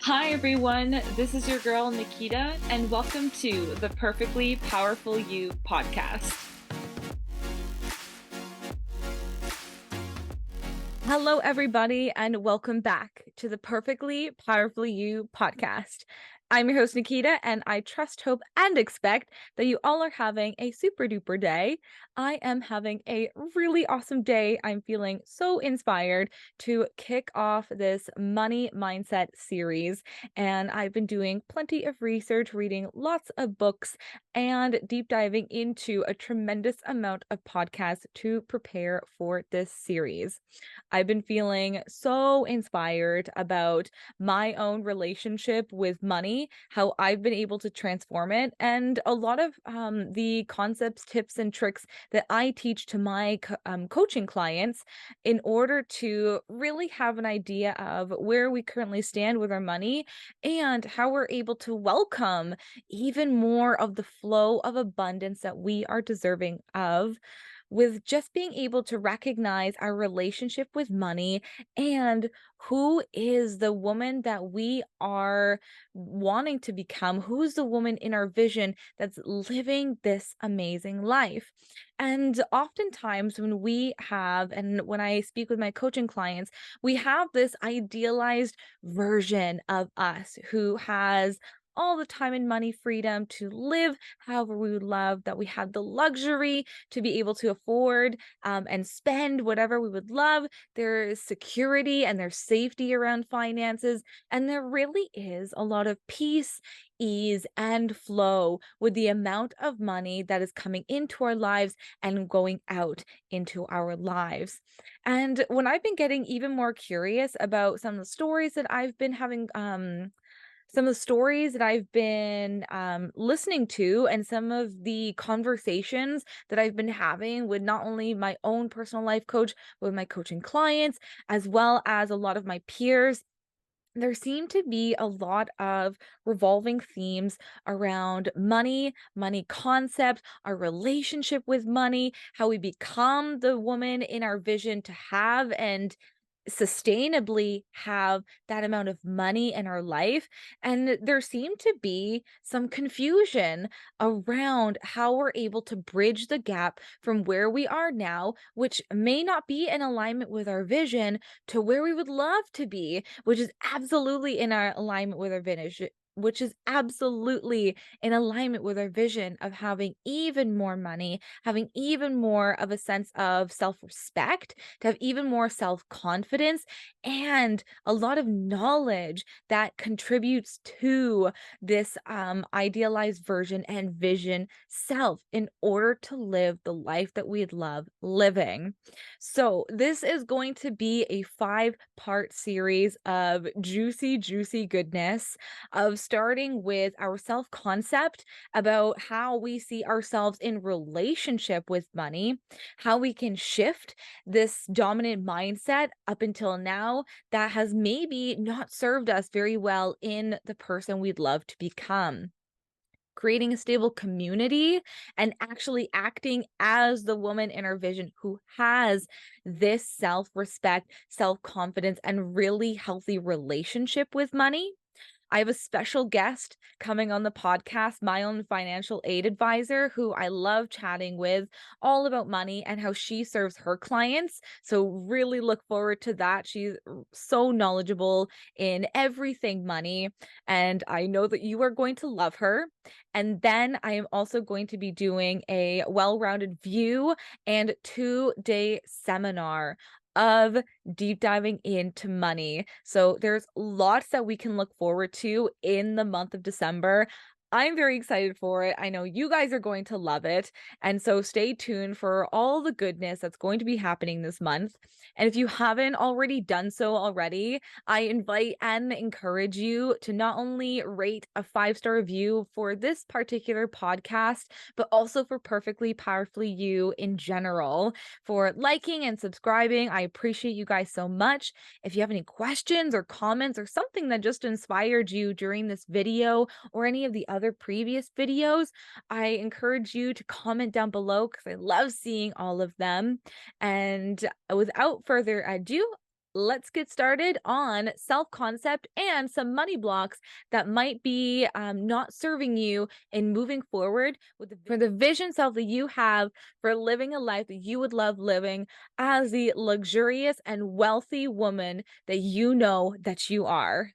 Hi everyone, this is your girl Nikita, and welcome to the Perfectly Powerful You podcast. Hello, everybody, and welcome back to the Perfectly Powerful You podcast. I'm your host, Nikita, and I trust, hope, and expect that you all are having a super duper day. I am having a really awesome day. I'm feeling so inspired to kick off this money mindset series, and I've been doing plenty of research, reading lots of books, and deep diving into a tremendous amount of podcasts to prepare for this series. I've been feeling so inspired about my own relationship with money, how I've been able to transform it, and a lot of the concepts, tips, and tricks that I teach to my coaching clients in order to really have an idea of where we currently stand with our money and how we're able to welcome even more of the flow of abundance that we are deserving of, with just being able to recognize our relationship with money and who is the woman that we are wanting to become, who's the woman in our vision that's living this amazing life. And oftentimes when I speak with my coaching clients, we have this idealized version of us who has all the time and money freedom to live however we would love, that we have the luxury to be able to afford and spend whatever we would love. There is security and there's safety around finances. And there really is a lot of peace, ease, and flow with the amount of money that is coming into our lives and going out into our lives. And when I've been getting even more curious about some of the stories that I've been having, some of the stories that I've been listening to, and some of the conversations that I've been having with not only my own personal life coach, but with my coaching clients, as well as a lot of my peers, there seem to be a lot of revolving themes around money, money concept, our relationship with money, how we become the woman in our vision to have and sustainably have that amount of money in our life. And there seemed to be some confusion around how we're able to bridge the gap from where we are now, which may not be in alignment with our vision, to where we would love to be, which is absolutely in our alignment with our vision. Which is absolutely in alignment with our vision of having even more money, having even more of a sense of self respect, to have even more self confidence, and a lot of knowledge that contributes to this idealized version and vision self in order to live the life that we'd love living. So, this is going to be a 5-part series of juicy, juicy goodness, of starting with our self concept about how we see ourselves in relationship with money, how we can shift this dominant mindset up until now that has maybe not served us very well in the person we'd love to become. Creating a stable community and actually acting as the woman in our vision who has this self respect, self confidence, and really healthy relationship with money. I have a special guest coming on the podcast, my own financial aid advisor, who I love chatting with all about money and how she serves her clients. So, really look forward to that. She's so knowledgeable in everything money, and I know that you are going to love her. And then I am also going to be doing a well rounded view and 2-day seminar of deep diving into money. So there's lots that we can look forward to in the month of December. I'm very excited for it. I know you guys are going to love it. And so stay tuned for all the goodness that's going to be happening this month. And if you haven't already done so already, I invite and encourage you to not only rate a 5-star review for this particular podcast, but also for Perfectly Powerfully You in general, for liking and subscribing. I appreciate you guys so much. If you have any questions or comments or something that just inspired you during this video or any of the other previous videos, I encourage you to comment down below because I love seeing all of them. And without further ado, let's get started on self-concept and some money blocks that might be not serving you in moving forward for the vision self that you have for living a life that you would love living as the luxurious and wealthy woman that you know that you are.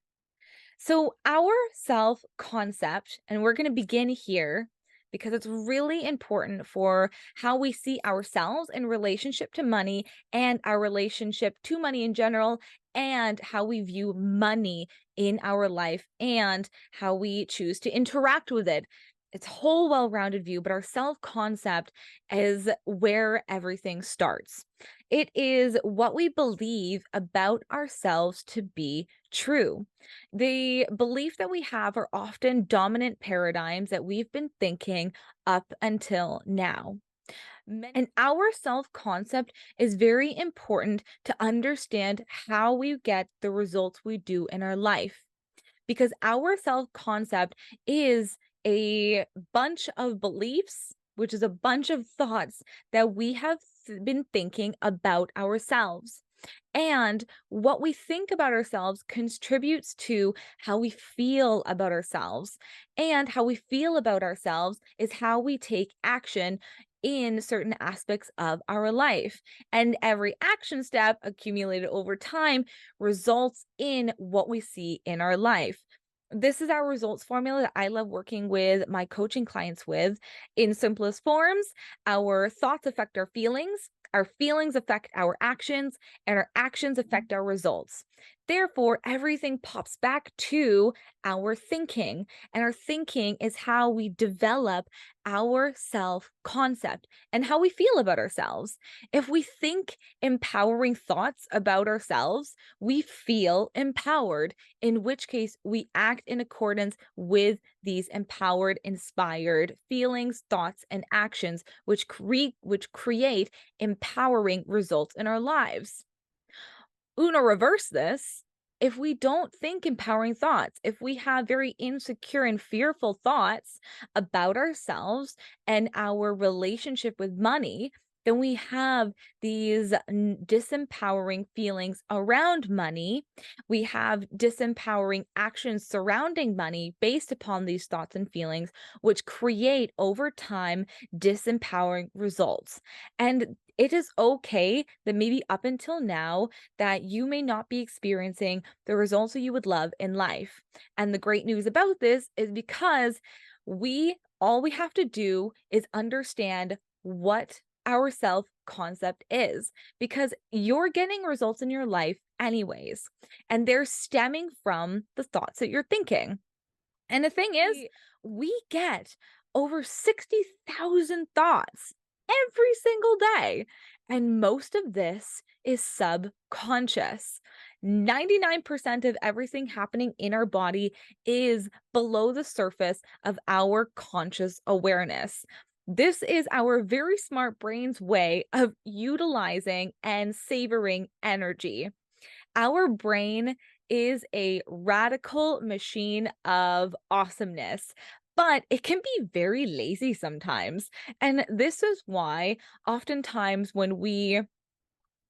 So, our self concept, and we're going to begin here because it's really important for how we see ourselves in relationship to money and our relationship to money in general, and how we view money in our life and how we choose to interact with it. It's a whole well-rounded view, but our self-concept is where everything starts. It is what we believe about ourselves to be true. The belief that we have are often dominant paradigms that we've been thinking up until now. And our self concept is very important to understand how we get the results we do in our life, because our self concept is a bunch of beliefs, which is a bunch of thoughts that we have been thinking about ourselves. And what we think about ourselves contributes to how we feel about ourselves. And how we feel about ourselves is how we take action in certain aspects of our life. And every action step accumulated over time results in what we see in our life. This is our results formula that I love working with my coaching clients with. In simplest forms, our thoughts affect our feelings affect our actions, and our actions affect our results. Therefore, everything pops back to our thinking, and our thinking is how we develop our self concept and how we feel about ourselves. If we think empowering thoughts about ourselves, we feel empowered, in which case we act in accordance with these empowered, inspired feelings, thoughts, and actions, which create empowering results in our lives. Uno reverse this. If we don't think empowering thoughts, if we have very insecure and fearful thoughts about ourselves and our relationship with money, then we have these disempowering feelings around money. We have disempowering actions surrounding money based upon these thoughts and feelings, which create over time disempowering results. And it is okay that maybe up until now that you may not be experiencing the results that you would love in life. And the great news about this is because all we have to do is understand what our self concept is, because you're getting results in your life anyways, and they're stemming from the thoughts that you're thinking. And the thing is, we get over 60,000 thoughts every single day. And most of this is subconscious. 99% of everything happening in our body is below the surface of our conscious awareness. This is our very smart brain's way of utilizing and savoring energy. Our brain is a radical machine of awesomeness, but it can be very lazy sometimes. And this is why oftentimes when we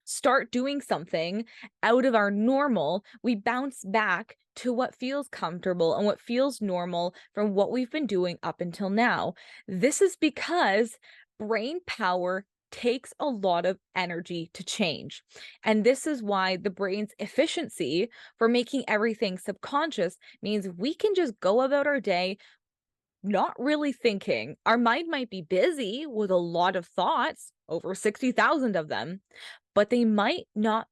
start doing something out of our normal, we bounce back to what feels comfortable and what feels normal from what we've been doing up until now. This is because brain power takes a lot of energy to change. And this is why the brain's efficiency for making everything subconscious means we can just go about our day not really thinking. Our mind might be busy with a lot of thoughts, over 60,000 of them, but you might not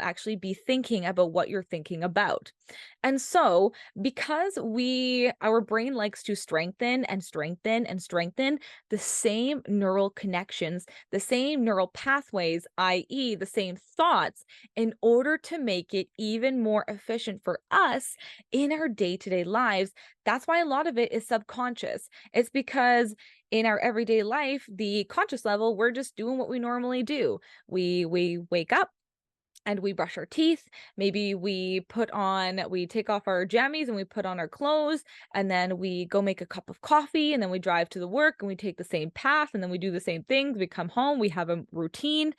actually be thinking about what you're thinking about. And so, because our brain likes to strengthen and strengthen and strengthen the same neural connections, the same neural pathways, i.e., the same thoughts, in order to make it even more efficient for us in our day to day lives. That's why a lot of it is subconscious. It's because in our everyday life, the conscious level, we're just doing what we normally do. We wake up and we brush our teeth. Maybe we take off our jammies and we put on our clothes, and then we go make a cup of coffee, and then we drive to the work and we take the same path, and then we do the same things. We come home, we have a routine.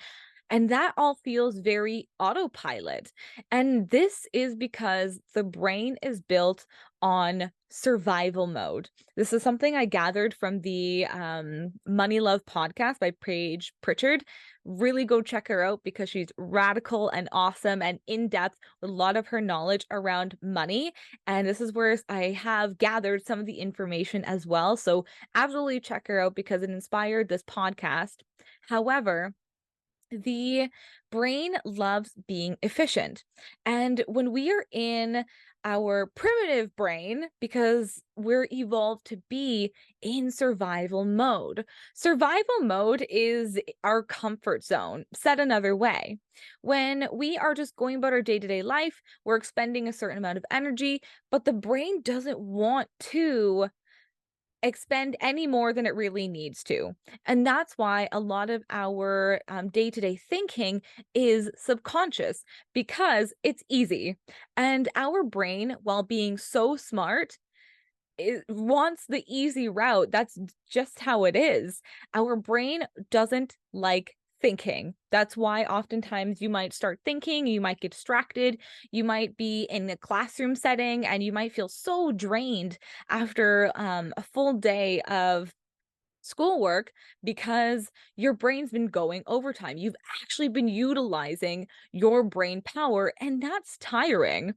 And that all feels very autopilot. And this is because the brain is built on survival mode. This is something I gathered from the Money Love podcast by Paige Pritchard. Really go check her out because she's radical and awesome and in depth with a lot of her knowledge around money. And this is where I have gathered some of the information as well. So absolutely check her out because it inspired this podcast. However, the brain loves being efficient. And when we are in our primitive brain, because we're evolved to be in survival mode is our comfort zone. Said another way, when we are just going about our day to day life, we're expending a certain amount of energy, but the brain doesn't want to expend any more than it really needs to. And that's why a lot of our day-to-day thinking is subconscious because it's easy. And our brain, while being so smart, it wants the easy route. That's just how it is. Our brain doesn't like thinking. That's why oftentimes you might start thinking, you might get distracted, you might be in a classroom setting, and you might feel so drained after a full day of schoolwork because your brain's been going overtime. You've actually been utilizing your brain power, and that's tiring.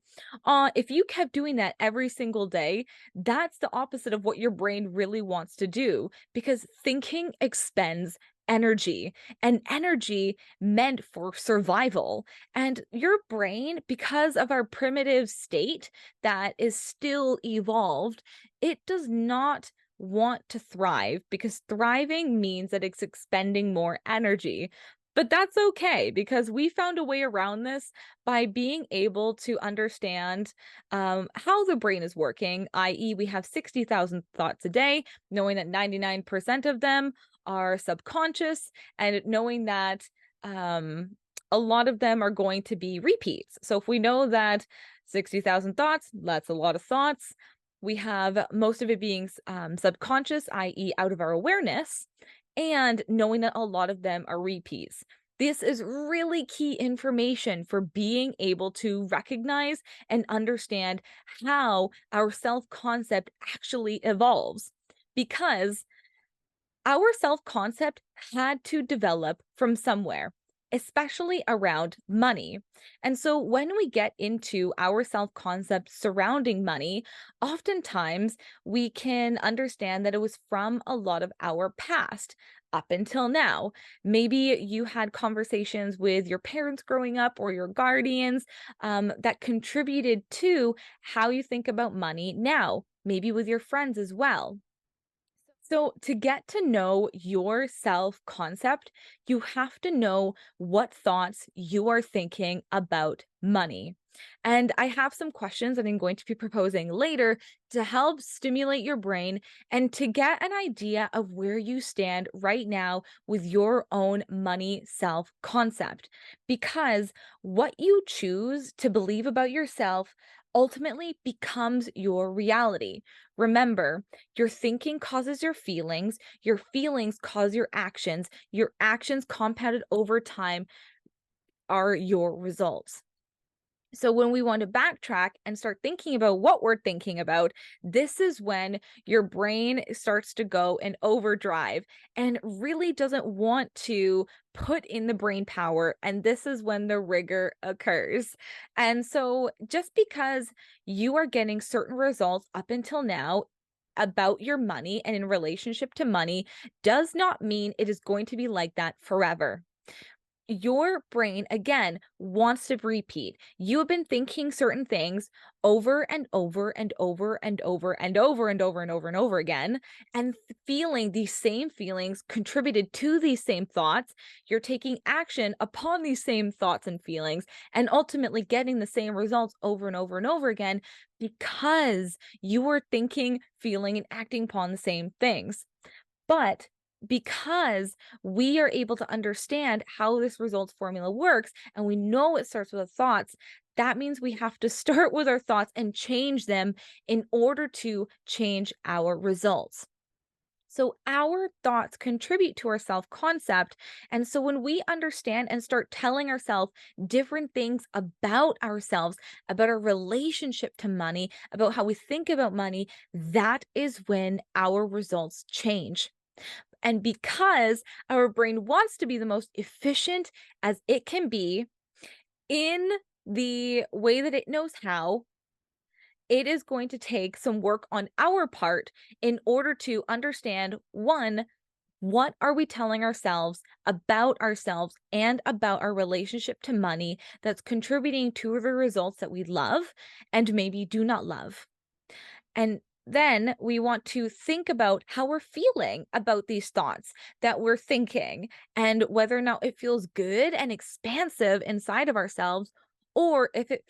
If you kept doing that every single day, that's the opposite of what your brain really wants to do because thinking expends energy and energy meant for survival. And your brain, because of our primitive state that is still evolved, it does not want to thrive because thriving means that it's expending more energy. But that's okay because we found a way around this by being able to understand how the brain is working, i.e., we have 60,000 thoughts a day, knowing that 99% of them are subconscious, and knowing that a lot of them are going to be repeats. So if we know that 60,000 thoughts, that's a lot of thoughts. We have most of it being subconscious, i.e., out of our awareness, and knowing that a lot of them are repeats. This is really key information for being able to recognize and understand how our self concept actually evolves. Because our self concept had to develop from somewhere, especially around money. And so when we get into our self concept surrounding money, oftentimes we can understand that it was from a lot of our past up until now. Maybe you had conversations with your parents growing up or your guardians that contributed to how you think about money now, maybe with your friends as well. So, to get to know your self concept, you have to know what thoughts you are thinking about money. And I have some questions that I'm going to be proposing later to help stimulate your brain and to get an idea of where you stand right now with your own money self concept. Because what you choose to believe about yourself ultimately becomes your reality. Remember, your thinking causes your feelings cause your actions compounded over time are your results. So when we want to backtrack and start thinking about what we're thinking about, this is when your brain starts to go in overdrive and really doesn't want to put in the brain power. And this is when the rigor occurs. And so just because you are getting certain results up until now about your money and in relationship to money does not mean it is going to be like that forever. Your brain again wants to repeat. You have been thinking certain things over and over and over and over and over and over and over and over again, and feeling these same feelings contributed to these same thoughts. You're taking action upon these same thoughts and feelings, and ultimately getting the same results over and over and over again because you were thinking, feeling, and acting upon the same things. But because we are able to understand how this results formula works and we know it starts with our thoughts, that means we have to start with our thoughts and change them in order to change our results. So our thoughts contribute to our self concept. And so when we understand and start telling ourselves different things about ourselves, about our relationship to money, about how we think about money, that is when our results change. And because our brain wants to be the most efficient as it can be in the way that it knows how, it is going to take some work on our part in order to understand one, what are we telling ourselves and about our relationship to money that's contributing to the results that we love and maybe do not love? And then we want to think about how we're feeling about these thoughts that we're thinking and whether or not it feels good and expansive inside of ourselves or if it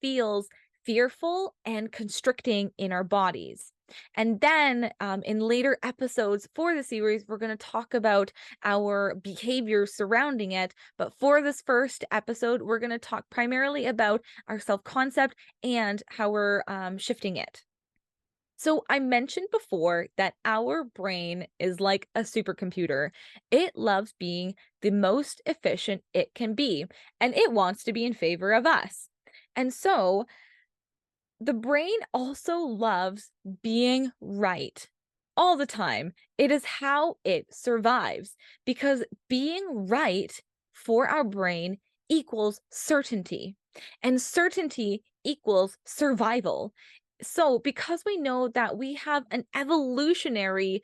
feels fearful and constricting in our bodies. And then in later episodes for the series, we're going to talk about our behaviors surrounding it. But for this first episode, we're going to talk primarily about our self concept and how we're shifting it. So, I mentioned before that our brain is like a supercomputer. It loves being the most efficient it can be, and it wants to be in favor of us. And so, the brain also loves being right all the time. It is how it survives because being right for our brain equals certainty, and certainty equals survival. So, because we know that we have an evolutionary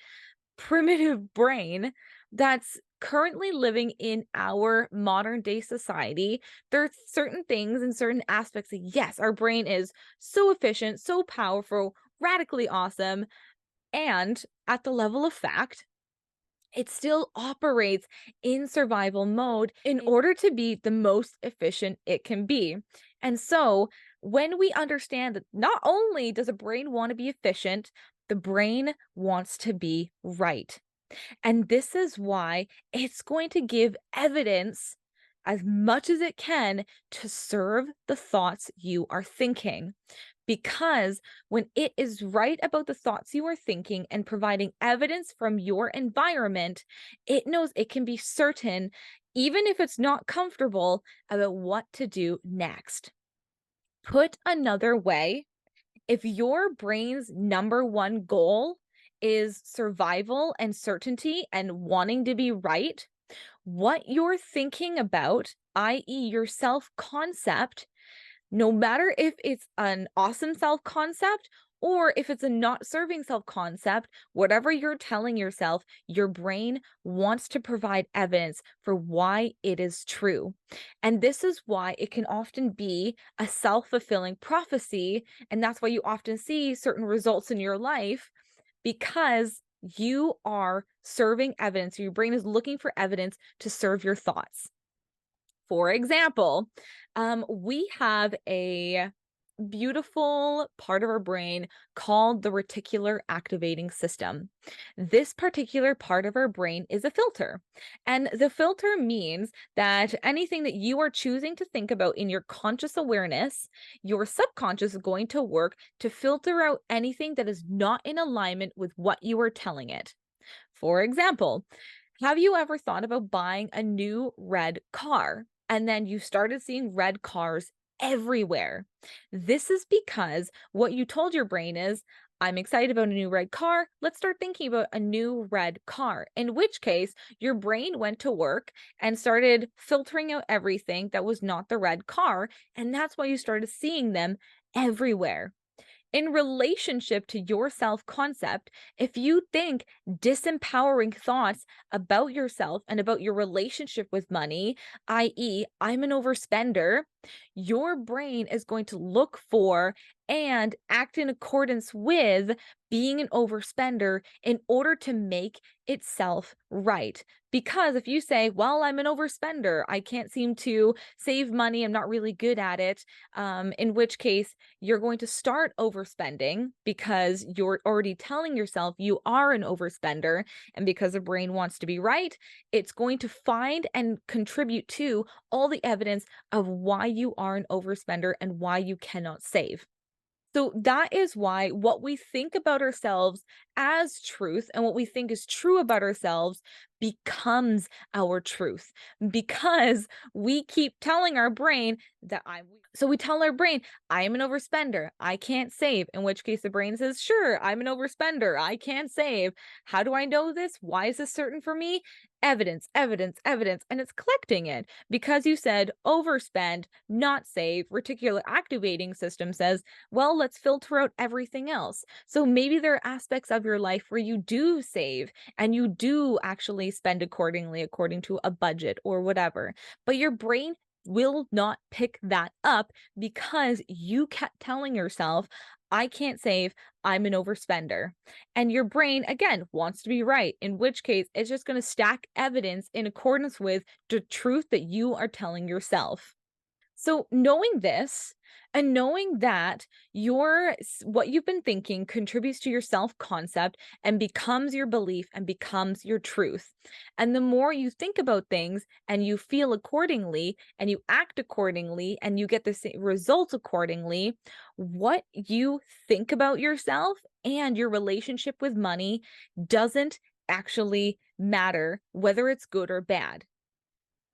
primitive brain that's currently living in our modern day society, there are certain things and certain aspects that, yes, our brain is so efficient, so powerful, radically awesome. And at the level of fact, it still operates in survival mode in order to be the most efficient it can be. And so, when we understand that not only does a brain want to be efficient, the brain wants to be right. And this is why it's going to give evidence as much as it can to serve the thoughts you are thinking. Because when it is right about the thoughts you are thinking and providing evidence from your environment, it knows it can be certain, even if it's not comfortable, about what to do next. Put another way, if your brain's number one goal is survival and certainty and wanting to be right, what you're thinking about, i.e., your self concept, no matter if it's an awesome self concept or if it's a not serving self concept, whatever you're telling yourself, your brain wants to provide evidence for why it is true. And this is why it can often be a self fulfilling prophecy. And that's why you often see certain results in your life because you are serving evidence. Your brain is looking for evidence to serve your thoughts. For example, we have a beautiful part of our brain called the reticular activating system. This particular part of our brain is a filter. And the filter means that anything that you are choosing to think about in your conscious awareness, your subconscious is going to work to filter out anything that is not in alignment with what you are telling it. For example, have you ever thought about buying a new red car and then you started seeing red cars everywhere? This is because what you told your brain is, I'm excited about a new red car. Let's start thinking about a new red car. In which case, your brain went to work and started filtering out everything that was not the red car. And that's why you started seeing them everywhere. In relationship to your self concept, if you think disempowering thoughts about yourself and about your relationship with money, i.e., I'm an overspender, your brain is going to look for and act in accordance with being an overspender in order to make itself right. Because if you say, well, I'm an overspender, I can't seem to save money, I'm not really good at it, in which case you're going to start overspending because you're already telling yourself you are an overspender. And because the brain wants to be right, it's going to find and contribute to all the evidence of why you are an overspender and why you cannot save. So that is why what we think about ourselves as truth and what we think is true about ourselves becomes our truth because we keep telling our brain that so we tell our brain, I am an overspender. I can't save. In which case the brain says, sure, I'm an overspender. I can't save. How do I know this? Why is this certain for me? Evidence, evidence, evidence. And it's collecting it because you said overspend, not save. Reticular activating system says, well, let's filter out everything else. So maybe there are aspects of your life where you do save and you do actually spend accordingly, according to a budget or whatever, but your brain will not pick that up because you kept telling yourself, I can't save, I'm an overspender. And your brain, again, wants to be right, in which case it's just going to stack evidence in accordance with the truth that you are telling yourself. So knowing this and knowing that what you've been thinking contributes to your self-concept and becomes your belief and becomes your truth. And the more you think about things and you feel accordingly and you act accordingly and you get the same results accordingly, what you think about yourself and your relationship with money doesn't actually matter whether it's good or bad.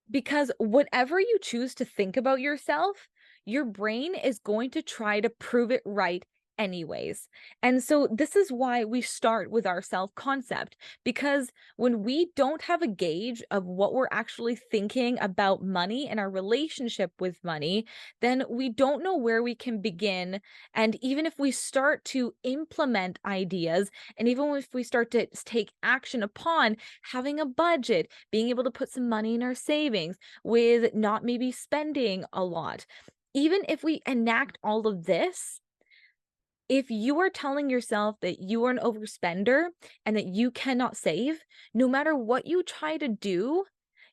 Because whatever you choose to think about yourself, your brain is going to try to prove it right anyways. And so this is why we start with our self-concept, because when we don't have a gauge of what we're actually thinking about money and our relationship with money, then we don't know where we can begin. And even if we start to implement ideas, and even if we start to take action upon having a budget, being able to put some money in our savings, with not maybe spending a lot. Even if we enact all of this, if you are telling yourself that you are an overspender and that you cannot save, no matter what you try to do,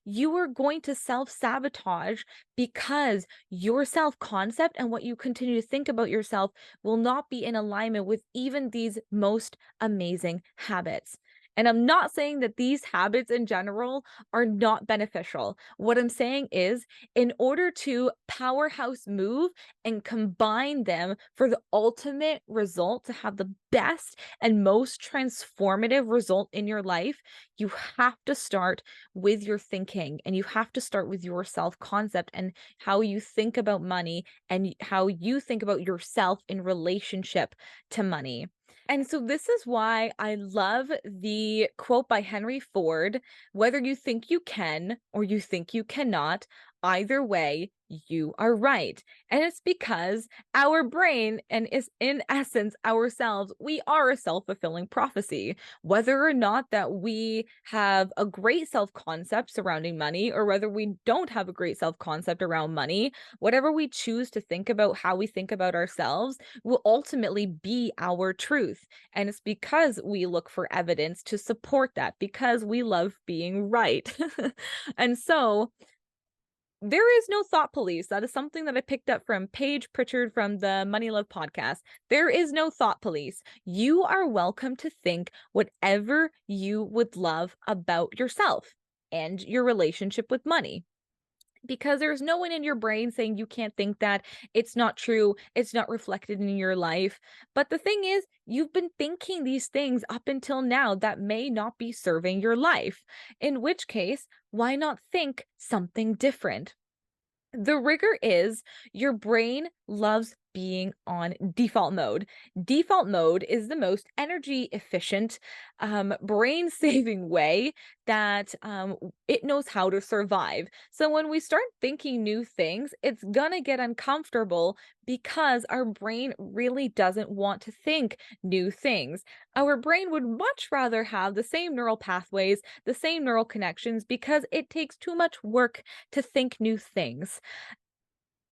you are going to self-sabotage because your self-concept and what you continue to think about yourself will not be in alignment with even these most amazing habits. And I'm not saying that these habits in general are not beneficial. What I'm saying is, in order to powerhouse move and combine them for the ultimate result, to have the best and most transformative result in your life, you have to start with your thinking and you have to start with your self concept and how you think about money and how you think about yourself in relationship to money. And so this is why I love the quote by Henry Ford, whether you think you can or you think you cannot, either way, you are right. And it's because our brain and is in essence ourselves, we are a self-fulfilling prophecy. Whether or not that we have a great self-concept surrounding money or whether we don't have a great self-concept around money, whatever we choose to think about, how we think about ourselves will ultimately be our truth. And it's because we look for evidence to support that, because we love being right. And so there is no thought police. That is something that I picked up from Paige Pritchard from the Money Love podcast. There is no thought police. You are welcome to think whatever you would love about yourself and your relationship with money, because there's no one in your brain saying you can't think that, it's not true, it's not reflected in your life. But the thing is, you've been thinking these things up until now that may not be serving your life, in which case, why not think something different? The rigor is your brain loves being on default mode. Default mode is the most energy efficient, brain saving way that it knows how to survive. So when we start thinking new things, it's gonna get uncomfortable because our brain really doesn't want to think new things. Our brain would much rather have the same neural pathways, the same neural connections, because it takes too much work to think new things.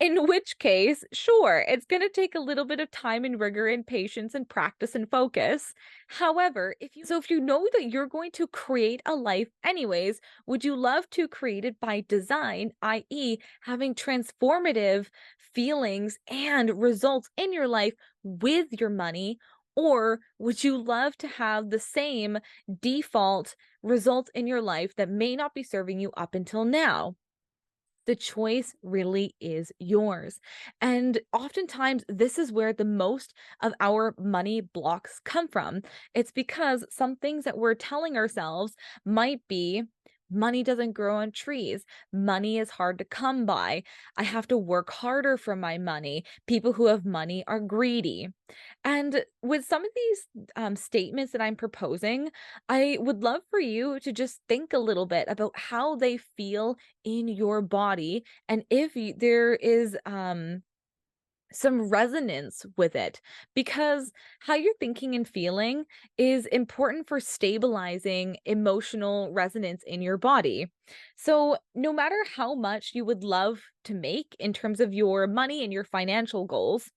In which case, sure, it's going to take a little bit of time and rigor and patience and practice and focus. However, if you know that you're going to create a life anyways, would you love to create it by design, i.e., having transformative feelings and results in your life with your money? Or would you love to have the same default results in your life that may not be serving you up until now? The choice really is yours. And oftentimes, this is where the most of our money blocks come from. It's because some things that we're telling ourselves might be money doesn't grow on trees, money is hard to come by, I have to work harder for my money, people who have money are greedy. And with some of these statements that I'm proposing, I would love for you to just think a little bit about how they feel in your body and if there is some resonance with it, because how you're thinking and feeling is important for stabilizing emotional resonance in your body. So, no matter how much you would love to make in terms of your money and your financial goals,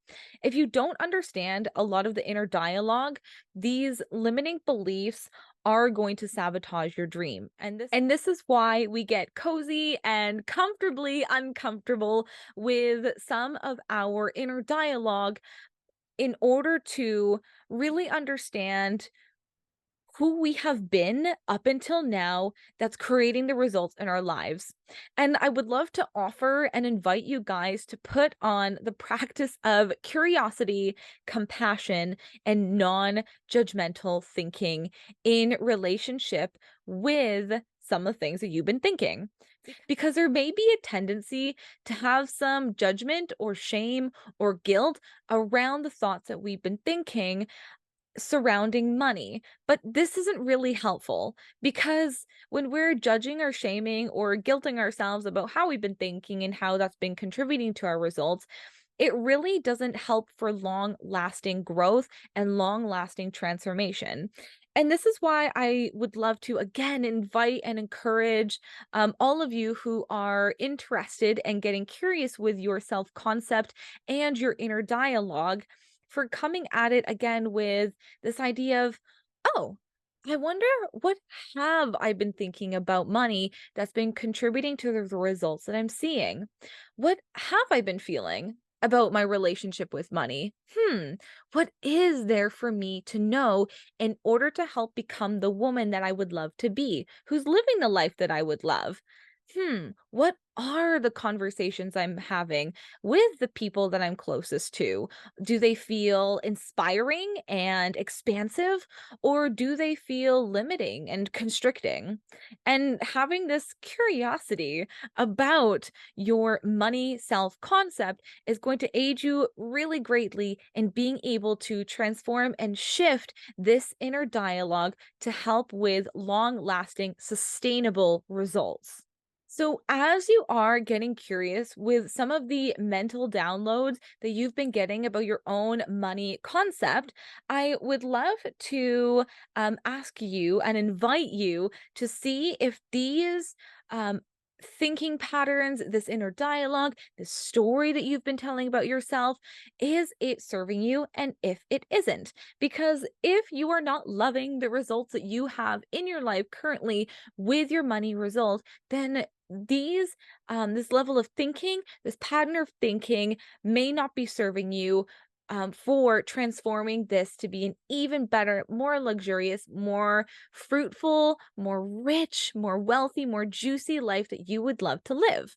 if you don't understand a lot of the inner dialogue, these limiting beliefs are going to sabotage your dream. And this is why we get cozy and comfortably uncomfortable with some of our inner dialogue in order to really understand who we have been up until now that's creating the results in our lives. And I would love to offer and invite you guys to put on the practice of curiosity, compassion, and non judgmental thinking in relationship with some of the things that you've been thinking. Because there may be a tendency to have some judgment or shame or guilt around the thoughts that we've been thinking surrounding money. But this isn't really helpful because when we're judging or shaming or guilting ourselves about how we've been thinking and how that's been contributing to our results, it really doesn't help for long lasting growth and long lasting transformation. And this is why I would love to again invite and encourage all of you who are interested and getting curious with your self concept and your inner dialogue for coming at it again with this idea of, oh, I wonder what have I been thinking about money that's been contributing to the results that I'm seeing? What have I been feeling about my relationship with money? What is there for me to know in order to help become the woman that I would love to be, who's living the life that I would love? What are the conversations I'm having with the people that I'm closest to? Do they feel inspiring and expansive, or do they feel limiting and constricting? And having this curiosity about your money self concept is going to aid you really greatly in being able to transform and shift this inner dialogue to help with long lasting, sustainable results. So, as you are getting curious with some of the mental downloads that you've been getting about your own money concept, I would love to ask you and invite you to see if these thinking patterns, this inner dialogue, this story that you've been telling about yourself, is it serving you? And if it isn't, because if you are not loving the results that you have in your life currently with your money result, then these this level of thinking, this pattern of thinking may not be serving you for transforming this to be an even better, more luxurious, more fruitful, more rich, more wealthy, more juicy life that you would love to live.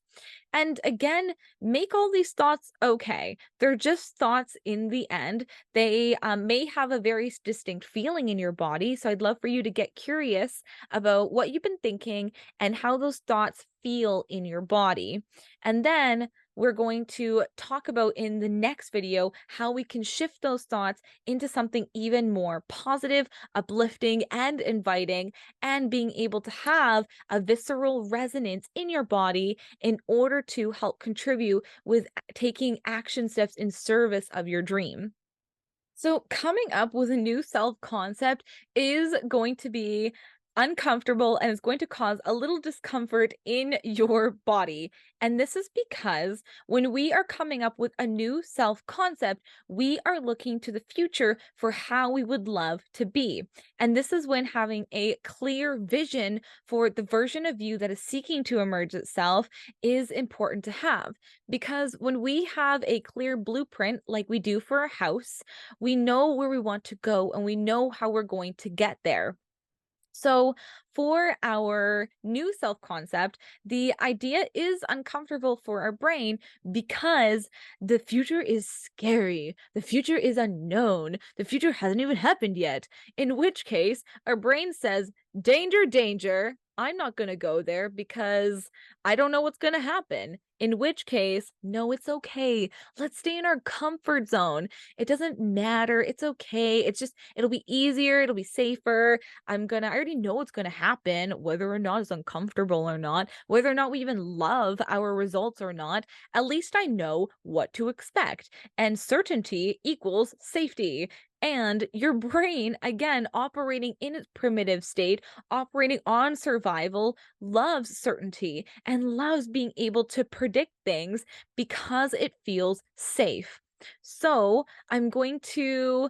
And again, make all these thoughts okay. They're just thoughts in the end. They may have a very distinct feeling in your body. So I'd love for you to get curious about what you've been thinking and how those thoughts feel in your body. And then we're going to talk about in the next video how we can shift those thoughts into something even more positive, uplifting, and inviting, and being able to have a visceral resonance in your body in order to help contribute with taking action steps in service of your dream. So, coming up with a new self concept is going to be uncomfortable and it's going to cause a little discomfort in your body. And this is because when we are coming up with a new self concept, we are looking to the future for how we would love to be. And this is when having a clear vision for the version of you that is seeking to emerge itself is important to have. Because when we have a clear blueprint, like we do for a house, we know where we want to go and we know how we're going to get there. So, for our new self concept, the idea is uncomfortable for our brain because the future is scary. The future is unknown. The future hasn't even happened yet. In which case, our brain says, danger, danger. I'm not going to go there because I don't know what's going to happen. In which case, no, it's okay. Let's stay in our comfort zone. It doesn't matter. It's okay. It'll be easier. It'll be safer. I already know what's going to happen, whether or not it's uncomfortable or not, whether or not we even love our results or not. At least I know what to expect. And certainty equals safety. And your brain, again, operating in its primitive state, operating on survival, loves certainty and loves being able to predict things because it feels safe. So I'm going to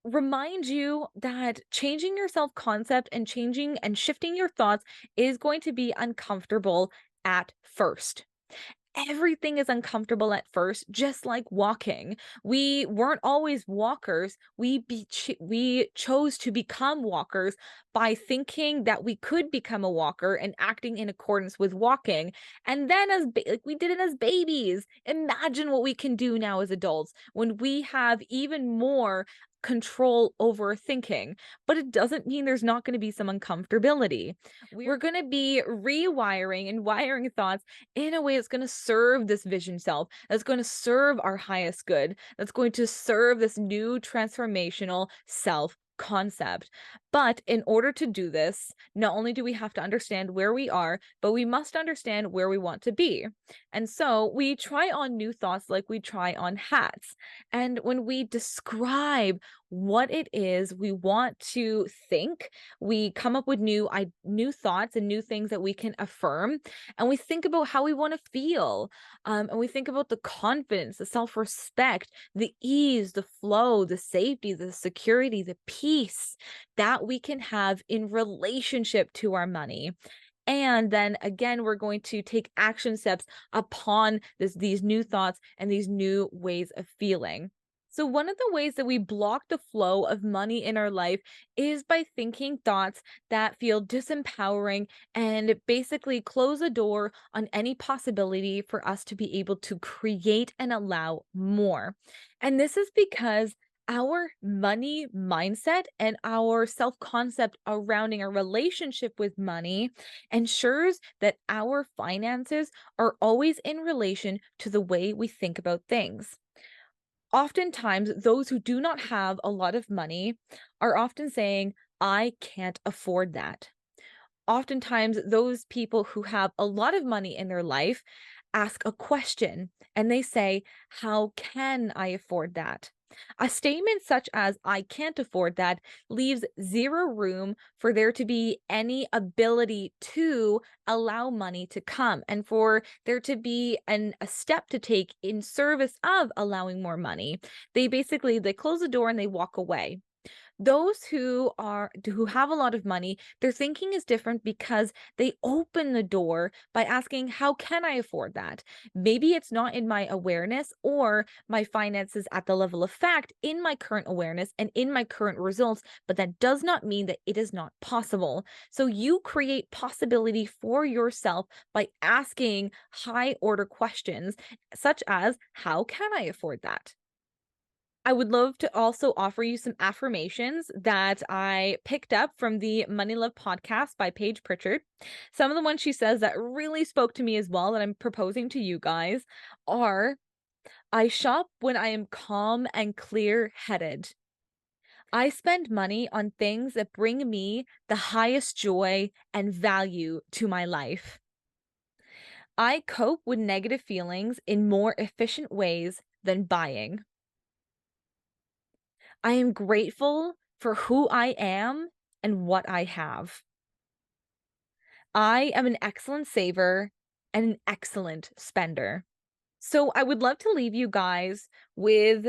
remind you that changing your self concept and changing and shifting your thoughts is going to be uncomfortable at first. Everything is uncomfortable at first, just like walking. We weren't always walkers. We chose to become walkers by thinking that we could become a walker and acting in accordance with walking. And then like we did it as babies. Imagine what we can do now as adults when we have even more control over thinking. But it doesn't mean there's not going to be some uncomfortability. We're going to be rewiring and wiring thoughts in a way that's going to serve this vision self, that's going to serve our highest good, that's going to serve this new transformational self concept. But in order to do this, not only do we have to understand where we are, but we must understand where we want to be. And so we try on new thoughts like we try on hats. And when we describe what it is we want to think, we come up with new thoughts and new things that we can affirm, and we think about how we want to feel, and we think about the confidence, the self-respect, the ease, the flow, the safety, the security, the peace that we can have in relationship to our money. And then again, we're going to take action steps upon these new thoughts and these new ways of feeling. So, one of the ways that we block the flow of money in our life is by thinking thoughts that feel disempowering and basically close a door on any possibility for us to be able to create and allow more. And this is because our money mindset and our self concept surrounding our relationship with money ensures that our finances are always in relation to the way we think about things. Oftentimes, those who do not have a lot of money are often saying, I can't afford that. Oftentimes, those people who have a lot of money in their life ask a question and they say, how can I afford that? A statement such as, I can't afford that, leaves zero room for there to be any ability to allow money to come and for there to be a step to take in service of allowing more money. They close the door and they walk away. Those who have a lot of money, their thinking is different because they open the door by asking, how can I afford that? Maybe it's not in my awareness or my finances at the level of fact in my current awareness and in my current results, but that does not mean that it is not possible. So you create possibility for yourself by asking high order questions such as, how can I afford that? I would love to also offer you some affirmations that I picked up from the Money Love podcast by Paige Pritchard. Some of the ones she says that really spoke to me as well, that I'm proposing to you guys, are, I shop when I am calm and clear headed. I spend money on things that bring me the highest joy and value to my life. I cope with negative feelings in more efficient ways than buying. I am grateful for who I am and what I have. I am an excellent saver and an excellent spender. So I would love to leave you guys with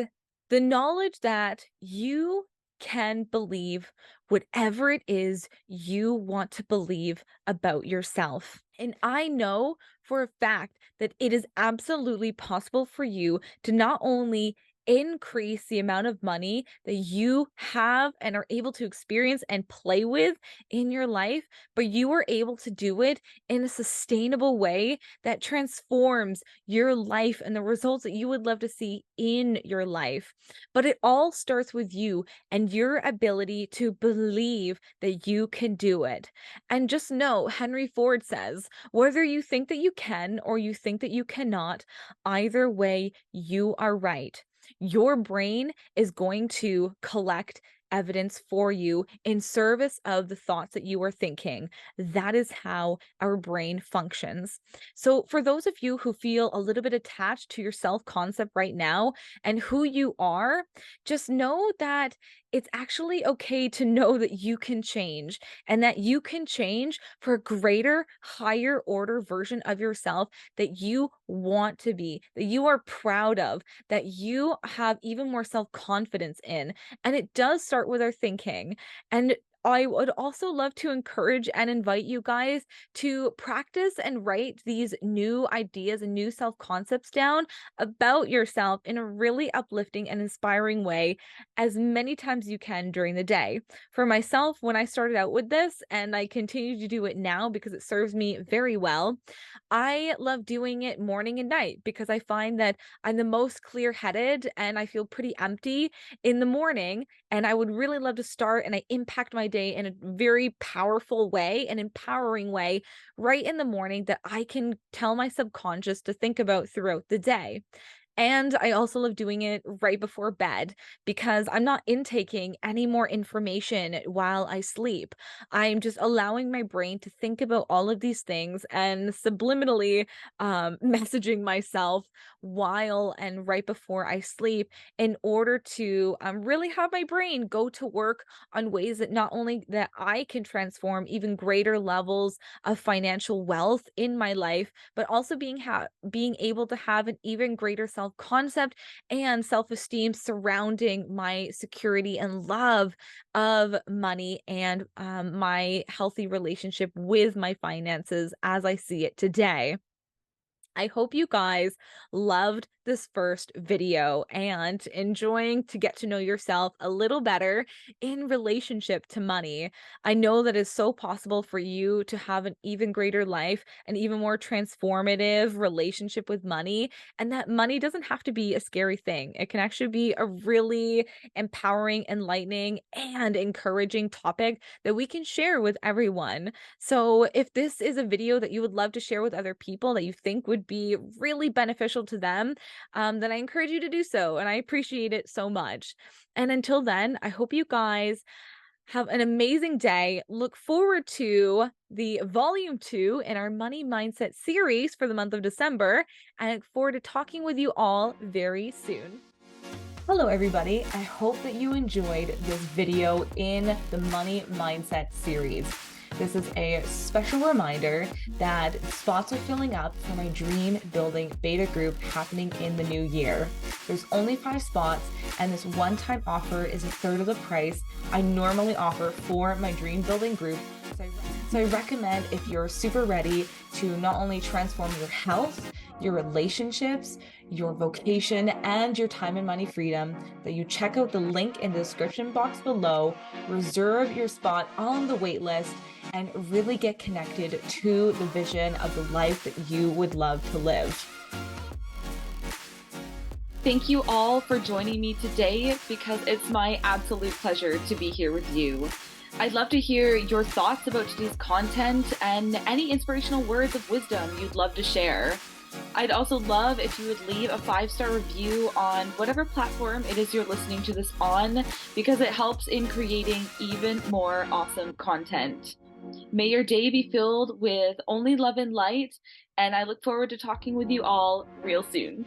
the knowledge that you can believe whatever it is you want to believe about yourself. And I know for a fact that it is absolutely possible for you to not only increase the amount of money that you have and are able to experience and play with in your life, but you are able to do it in a sustainable way that transforms your life and the results that you would love to see in your life. But it all starts with you and your ability to believe that you can do it. And just know, Henry Ford says, whether you think that you can or you think that you cannot, either way, you are right. Your brain is going to collect evidence for you in service of the thoughts that you are thinking. That is how our brain functions. So, for those of you who feel a little bit attached to your self concept right now and who you are, just know that it's actually okay to know that you can change and that you can change for a greater, higher order version of yourself that you want to be, that you are proud of, that you have even more self confidence in. And it does start with our thinking. And I would also love to encourage and invite you guys to practice and write these new ideas and new self concepts down about yourself in a really uplifting and inspiring way as many times you can during the day. For myself, when I started out with this, and I continue to do it now because it serves me very well, I love doing it morning and night because I find that I'm the most clear headed and I feel pretty empty in the morning. And I would really love to start and I impact my day in a very powerful way, an empowering way, right in the morning that I can tell my subconscious to think about throughout the day. And I also love doing it right before bed because I'm not intaking any more information while I sleep. I'm just allowing my brain to think about all of these things and subliminally messaging myself while and right before I sleep in order to really have my brain go to work on ways that not only that I can transform even greater levels of financial wealth in my life, but also being able to have an even greater self-concept and self-esteem surrounding my security and love of money and my healthy relationship with my finances as I see it today. I hope you guys loved this first video and enjoying to get to know yourself a little better in relationship to money. I know that it's so possible for you to have an even greater life, an even more transformative relationship with money, and that money doesn't have to be a scary thing. It can actually be a really empowering, enlightening, and encouraging topic that we can share with everyone. So if this is a video that you would love to share with other people that you think would be really beneficial to them, then I encourage you to do so. And I appreciate it so much. And until then, I hope you guys have an amazing day. Look forward to the volume 2 in our money mindset series for the month of December. I look forward to talking with you all very soon. Hello, everybody. I hope that you enjoyed this video in the money mindset series. This is a special reminder that spots are filling up for my Dream Building beta group happening in the new year. There's only 5 spots, and this one-time offer is a third of the price I normally offer for my Dream Building group. So I recommend, if you're super ready to not only transform your health, your relationships, your vocation, and your time and money freedom, that you check out the link in the description box below, reserve your spot on the wait list, and really get connected to the vision of the life that you would love to live. Thank you all for joining me today, because it's my absolute pleasure to be here with you. I'd love to hear your thoughts about today's content and any inspirational words of wisdom you'd love to share. I'd also love if you would leave a 5-star review on whatever platform it is you're listening to this on, because it helps in creating even more awesome content. May your day be filled with only love and light, and I look forward to talking with you all real soon.